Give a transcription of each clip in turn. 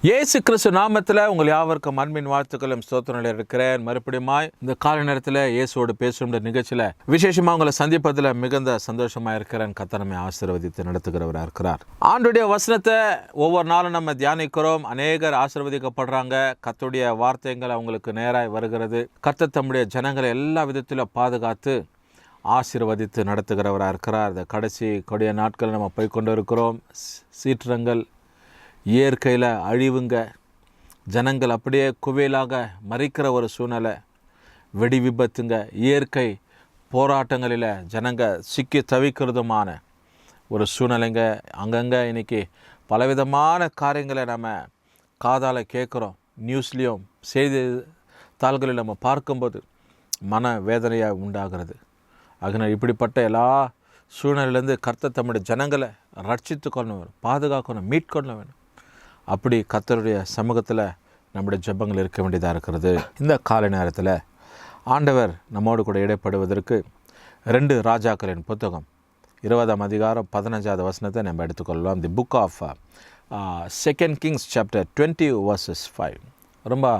இயேசு கிறிஸ்து நாமத்தில் உங்கள் யாவருக்கும் அன்பின் வாழ்த்துக்களும் ஸ்தோத்திரங்கள் இருக்கிறேன். மறுபடியுமாய் இந்த காலை நேரத்தில் இயேசுவோடு பேசுகிற நிகழ்ச்சியில் விசேஷமாக உங்களை சந்திப்பதில் மிகுந்த சந்தோஷமாக இருக்கிறேன். கர்த்தர் நம்மை ஆசீர்வதித்து நடத்துகிறவராக இருக்கிறார். ஆண்டுடைய வசனத்தை ஒவ்வொரு நாளும் நம்ம தியானிக்கிறோம். அநேகர் ஆசீர்வதிக்கப்படுறாங்க. கர்த்தருடைய வார்த்தைகள் அவங்களுக்கு நேராக வருகிறது. கர்த்தர் தம்முடைய ஜனங்களை எல்லா விதத்திலும் பாதுகாத்து ஆசீர்வதித்து நடத்துகிறவராக இருக்கிறார். இந்த கடைசி கொடிய நாட்கள் நம்ம போய் கொண்டு இருக்கிறோம். சீற்றங்கள், இயற்கையில் அழிவுங்க, ஜனங்கள் அப்படியே குவியலாக மறிக்கிற ஒரு சூழ்நிலை, வெடி விபத்துங்க, இயற்கை போராட்டங்களில் ஜனங்க சிக்கி தவிக்கிறதுமான ஒரு சூழ்நிலைங்க. அங்கங்கே இன்றைக்கி பலவிதமான காரியங்களை நம்ம காதால் கேட்குறோம். நியூஸ்லேயும் செய்தித்தாள்களில் நம்ம பார்க்கும்போது மன வேதனையாக உண்டாகிறது. அதனால் இப்படிப்பட்ட எல்லா சூழ்நிலையிலேருந்து கர்த்தர் தம்முடைய ஜனங்களை ரட்சித்து கொள்ளணும் வேணும், பாதுகாக்கணும், மீட்கொள்ளணும் வேணும். அப்படி கர்த்தருடைய சமூகத்தில் நம்முடைய ஜெபங்கள் இருக்க வேண்டியதாக இருக்கிறது. இந்த காலை நேரத்தில் ஆண்டவர் நம்மோடு கூட இடைப்படுவதற்கு 2 ராஜாக்களின் புத்தகம் 20ஆம் அதிகாரம் 15வது வசனத்தை நம்ம எடுத்துக்கொள்ளலாம். The book of 2 Kings chapter 20 verses 5. ரொம்ப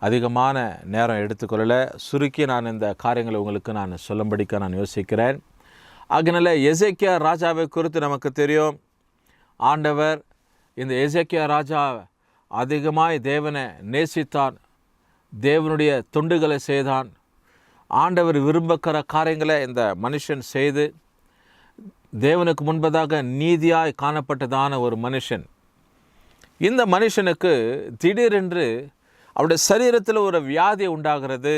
அதிகமான நேரம் எடுத்துக்கொள்ளல, சுருக்கி நான் இந்த காரியங்களை உங்களுக்கு நான் சொல்லும்படிக்க நான் யோசிக்கிறேன். அதனால் எசேக்கியா ராஜாவை குறித்து நமக்கு தெரியும். ஆண்டவர் இந்த எசேக்கியா ராஜா அதிகமாய் தேவனை நேசித்தான், தேவனுடைய தொண்டுகளை செய்தான். ஆண்டவர் விரும்புகிற காரியங்களை இந்த மனுஷன் செய்து தேவனுக்கு முன்பதாக நீதியாய் காணப்பட்டதான ஒரு மனுஷன். இந்த மனுஷனுக்கு திடீரென்று அவருடைய சரீரத்தில் ஒரு வியாதி உண்டாகிறது.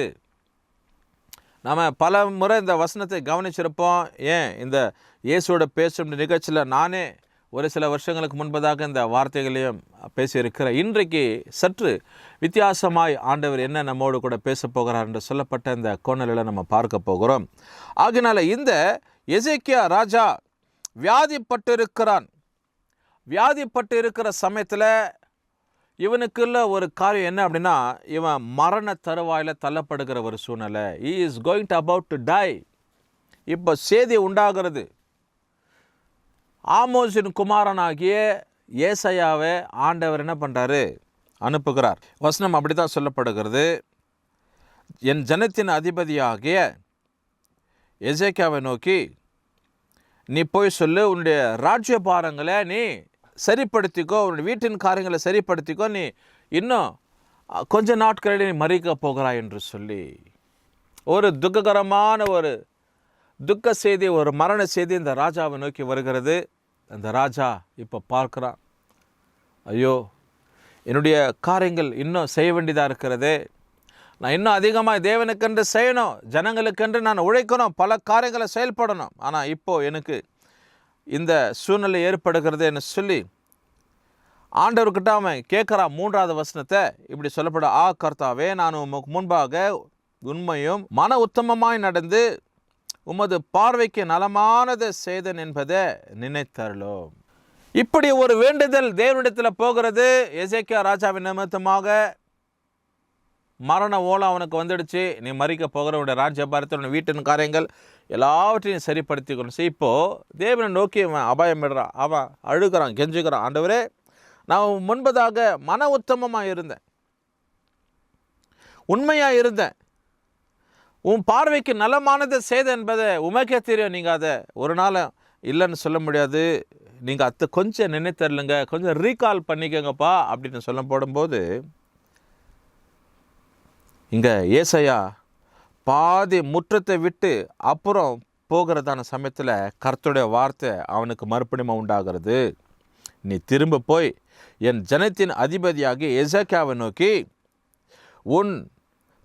நம்ம பல முறை இந்த வசனத்தை கவனிச்சிருப்போம். ஏன் இந்த இயேசுவோட பேசும் நிகழ்ச்சியில் நானே ஒரு சில வருஷங்களுக்கு முன்பதாக இந்த வார்த்தைகளையும் பேசியிருக்கிறேன். இன்றைக்கு சற்று வித்தியாசமாய் ஆண்டவர் என்ன நம்மோடு கூட பேச போகிறார் என்று சொல்லப்பட்ட இந்த கோணலில் நம்ம பார்க்க போகிறோம். ஆகினால இந்த எசேக்கியா ராஜா வியாதிப்பட்டு இருக்கிற சமயத்தில் இவனுக்குள்ள ஒரு காரியம் என்ன அப்படின்னா, இவன் மரண தருவாயில் தள்ளப்படுகிற ஒரு சூழ்நிலை. he is going to about to die. இப்போ சேதி உண்டாகிறது. ஆமோஸின் குமாரனாகிய ஏசாயாவை ஆண்டவர் என்ன பண்ணுறாரு, அனுப்புகிறார். வசனம் அப்படி தான் சொல்லப்படுகிறது. என் ஜனத்தின் அதிபதியாகிய எசேக்கியாவை நோக்கி, நீ போய் சொல்லு, உன்னுடைய ராஜ்ய பாரங்களை நீ சரிப்படுத்திக்கோ, உன்னுடைய வீட்டின் காரியங்களை சரிப்படுத்திக்கோ, நீ இன்னும் கொஞ்ச நாட்களில் நீ மறிக்க போகிறாய் என்று சொல்லி ஒரு துக்ககரமான ஒரு துக்க செய்தி, ஒரு மரண செய்தி இந்த ராஜாவை நோக்கி வருகிறது. அந்த ராஜா இப்போ பார்க்குறான், ஐயோ என்னுடைய காரியங்கள் இன்னும் செய்ய வேண்டியதாக இருக்கிறது, நான் இன்னும் அதிகமாக தேவனுக்கென்று செய்யணும், ஜனங்களுக்கென்று நான் உழைக்கணும், பல காரியங்களை செயல்படணும். ஆனால் இப்போது எனக்கு இந்த சூழ்நிலை ஏற்படுகிறது என்று சொல்லி ஆண்டவர்கிட்ட அவன் கேட்குறான். 3வது வசனத்தை இப்படி சொல்லப்பட, கர்த்தாவே, நான் உமக்கு முன்பாக உண்மையும் மன உத்தமமாய் நடந்து உமது பார்வைக்கு நலமானதை செய்தேன் என்பதை நினைத்தருளும். இப்படி ஒரு வேண்டுதல் தேவனிடத்தில் போகிறது. எசேக்கியா ராஜாவின் நிமித்தமாக மரண ஓலம் அவனுக்கு வந்துடுச்சு. நீ மறிக்க போகிற உடைய ராஜ்யபாரத்தில் வீட்டின் காரியங்கள் எல்லாவற்றையும் சரிப்படுத்திக்கணும். இப்போது தேவனை நோக்கி அவன் அபாயம் விடுறான். அவன் அழுகிறான், கெஞ்சுகிறான், ஆண்டவரே, நான் முன்பதாக மன உத்தமமாக இருந்தேன், உண்மையாக இருந்தேன், உன் பார்வைக்கு நலமானதை செய்த என்பதை உமக்கே தெரியும். நீங்கள் அதை ஒரு நாள் இல்லைன்னு சொல்ல முடியாது. நீங்கள் கொஞ்சம் நினைத்தரலுங்க, கொஞ்சம் ரீகால் பண்ணிக்கோங்கப்பா அப்படின்னு சொல்ல போடும்போது, இங்கே ஏசாயா பாதி முற்றத்தை விட்டு அப்புறம் போகிறதான சமயத்தில் கர்த்தருடைய வார்த்தை அவனுக்கு மறுபடியும் உண்டாகிறது. நீ திரும்ப போய் என் ஜனத்தின் அதிபதியாகிய எசேக்கியாவை நோக்கி, உன்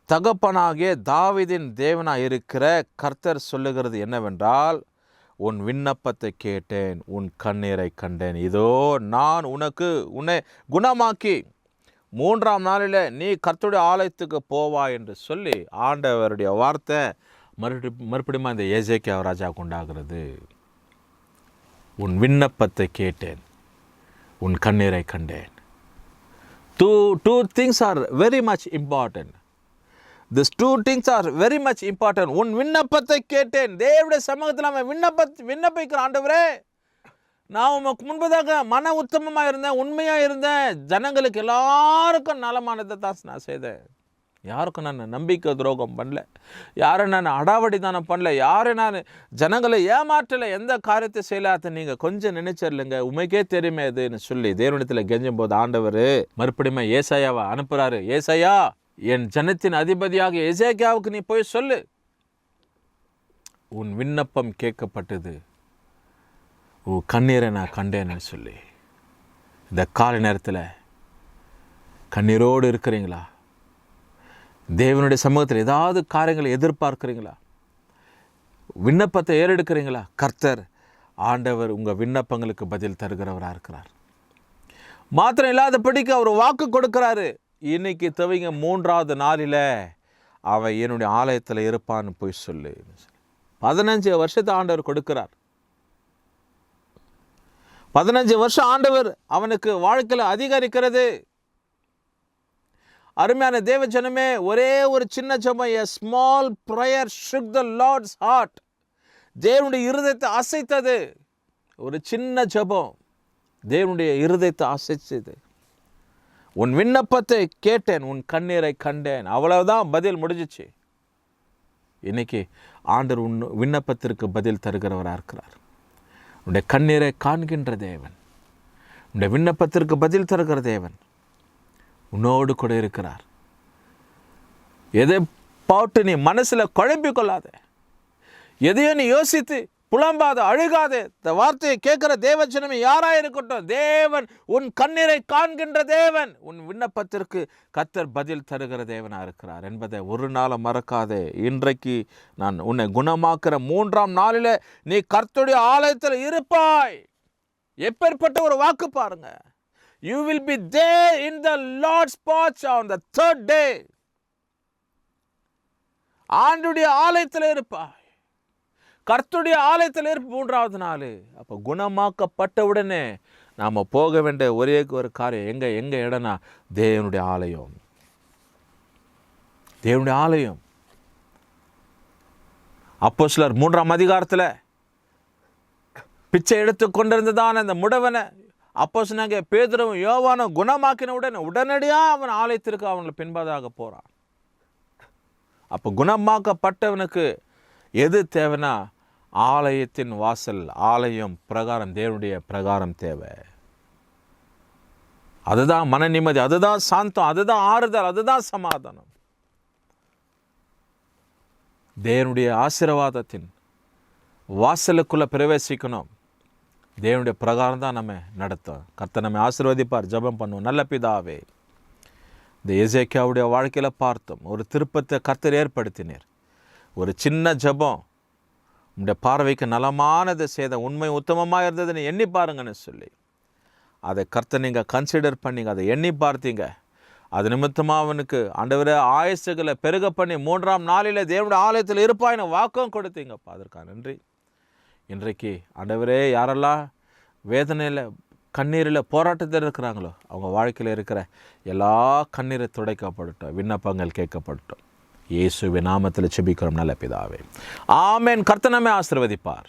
தகப்பனாகிய தாவீதின் தேவனாக இருக்கிற கர்த்தர் சொல்லுகிறது என்னவென்றால், உன் விண்ணப்பத்தை கேட்டேன், உன் கண்ணீரை கண்டேன், இதோ நான் உன்னை குணமாக்கி 3ஆம் நாளில் நீ கர்த்தருடைய ஆலயத்துக்கு போவா என்று சொல்லி ஆண்டவருடைய வார்த்தை மறுபடியும் இந்த எசேக்கியா ராஜாவுக்கு உண்டாகிறது. உன் விண்ணப்பத்தை கேட்டேன், உன் கண்ணீரை கண்டேன். Two things are very much important. These 2 things are very much important. உன் விண்ணப்பத்தை கேட்டேன். தேவனுடைய சமூகத்தில் அவன் விண்ணப்பிக்கிற, ஆண்டவரே நான் உமக்கு முன்பதாக மன உத்தமமாக இருந்தேன், உண்மையாக இருந்தேன், ஜனங்களுக்கு எல்லாருக்கும் நலமானதை தான் நான் செய்தேன். யாருக்கும் நான் நம்பிக்கை துரோகம் பண்ணல, யாரை நான் அடாவடி தானம் பண்ணல, யாரை நான் ஜனங்களை ஏமாற்றலை, எந்த காரியத்தை செய்யலாத நீங்கள் கொஞ்சம் நினைச்சிடலுங்க, உமைக்கே தெரியுமே இதுன்னு சொல்லி தேவனிடத்தில் கெஞ்சும் போது ஆண்டவர் மறுபடியும் ஏசாயாவை அனுப்புகிறாரு. ஏசாயா, என் ஜனத்தின் அதிபதியாக எசேக்கியாவுக்கு நீ போய் சொல்லு, உன் விண்ணப்பம் கேட்கப்பட்டது, உன் கண்ணீரை நான் கண்டேன்னு சொல்லி. இந்த காலை நேரத்தில் கண்ணீரோடு இருக்கிறீங்களா? தேவனுடைய சமூகத்தில் ஏதாவது காரியங்களை எதிர்பார்க்குறீங்களா? விண்ணப்பத்தை ஏறெடுக்கிறீங்களா? கர்த்தர் ஆண்டவர் உங்கள் விண்ணப்பங்களுக்கு பதில் தருகிறவராக இருக்கிறார். மாத்திரம் இல்லாதபடிக்கு அவர் வாக்கு கொடுக்கிறாரு. இன்னைக்கு தவிங்க 3வது நாளில் அவன் என்னுடைய ஆலயத்தில் இருப்பான்னு போய் சொல்லு. 15 வருஷத்தை ஆண்டவர் கொடுக்கிறார். 15 வருஷம் ஆண்டவர் அவனுக்கு வாழ்க்கையில் அதிகரிக்கிறது. அருமையான தேவ ஜனமே, ஒரே ஒரு சின்ன ஜெபம், a small prayer shook the Lord's heart. தேவனுடைய இருதயத்தை அசைத்தது. ஒரு சின்ன ஜெபம் தேவனுடைய இருதயத்தை அசைத்தது. உன் விண்ணப்பத்தை கேட்டேன், உன் கண்ணீரை கண்டேன். அவ்வளவுதான், பதில் முடிஞ்சிச்சு. இன்னைக்கு ஆண்டவர் உன் விண்ணப்பத்திற்கு பதில் தருகிறவராக இருக்கிறார். உன்னுடைய கண்ணீரை காண்கின்ற தேவன், உன்னுடைய விண்ணப்பத்திற்கு பதில் தருகிற தேவன் உன்னோடு கூட இருக்கிறார். எதை பாட்டு நீ மனசில் குழப்பிக் கொள்ளாத, எதையும் நீ யோசித்து புலம்பாத, அழுகாத. இந்த வார்த்தையை கேட்கிற தேவஜனமே யாராக இருக்கட்டும், தேவன் உன் கண்ணீரை காண்கின்ற தேவன், உன் விண்ணப்பத்திற்கு கர்த்தர் பதில் தருகிற தேவனாக இருக்கிறார் என்பதை ஒரு நாளும் மறக்காதே. இன்றைக்கு நான் உன்னை குணமாக்குற 3ஆம் நாளில் நீ கர்த்தருடைய ஆலயத்தில் இருப்பாய். எப்பேற்பட்ட ஒரு வாக்கு பாருங்க. You will be there in the Lord's porch on the 3rd day. ஆண்டுடைய ஆலயத்தில் இருப்பாய், கர்த்தருடைய ஆலயத்தில் இருப்ப 3வது நாள். அப்போ குணமாக்கப்பட்ட உடனே நாம் போக வேண்டிய ஒரே ஒரு காரியம் எங்க இடம்னா தேவனுடைய ஆலயம். தேவனுடைய ஆலயம். அப்போஸ்தலர் 3ஆம் அதிகாரத்தில் பிச்சை எடுத்து கொண்டிருந்ததான அந்த முடவனை அப்போஸ்தலனாகிய பேதுருவும் யோவானும் குணமாக்கின உடனடியாக அவன் ஆலயத்திற்கு அவங்களை பின்பதாக போகிறான். அப்போ குணமாக்கப்பட்டவனுக்கு எது தேவைன்னா ஆலயத்தின் வாசல், ஆலயம், பிரகாரம், தேவனுடைய பிரகாரம் தேவை. அதுதான் மன நிம்மதி, அதுதான் சாந்தம், அதுதான் ஆறுதல், அதுதான் சமாதானம். தேவனுடைய ஆசீர்வாதத்தின் வாசலுக்குள்ளே பிரவேசிக்கணும். தேவனுடைய பிரகாரம் தான் நம்ம நடத்தும். கர்த்தர் நம்மை ஆசீர்வதிப்பார். ஜெபம் பண்ணுவோம். நல்ல பிதாவே, இந்த எசேக்கியாவுடைய வாழ்க்கையில் பார்த்தோம், ஒரு திருப்பத்தை கர்த்தர் ஏற்படுத்தினார். ஒரு சின்ன ஜெபம் உங்களுடைய பார்வைக்கு நலமானதை செய்த, உண்மை உத்தமமாக இருந்ததுன்னு எண்ணி பாருங்கன்னு சொல்லி அதை கர்த்தர் நீங்கள் கன்சிடர் பண்ணிங்க, அதை எண்ணி பார்த்தீங்க. அது நிமித்தமாக அவனுக்கு ஆண்டவரே ஆயுசுகளை பெருக பண்ணி 3ஆம் நாளில் தேவனுடைய ஆலயத்தில் இருப்பாயின்னு வாக்கம் கொடுத்தீங்கப்பா. அதற்காக நன்றி. இன்றைக்கு ஆண்டவரே யாரெல்லாம் வேதனையில், கண்ணீரில், போராட்டத்தில் இருக்கிறாங்களோ அவங்க வாழ்க்கையில் இருக்கிற எல்லா கண்ணீரை துடைக்கப்படட்டும், விண்ணப்பங்கள் கேட்கப்படட்டும். இயேசுவின் நாமத்தில் ஜெபிக்கிறோம் நல்ல பிதாவே, ஆமென். கர்த்தர் நம்மை ஆசீர்வதிப்பார்.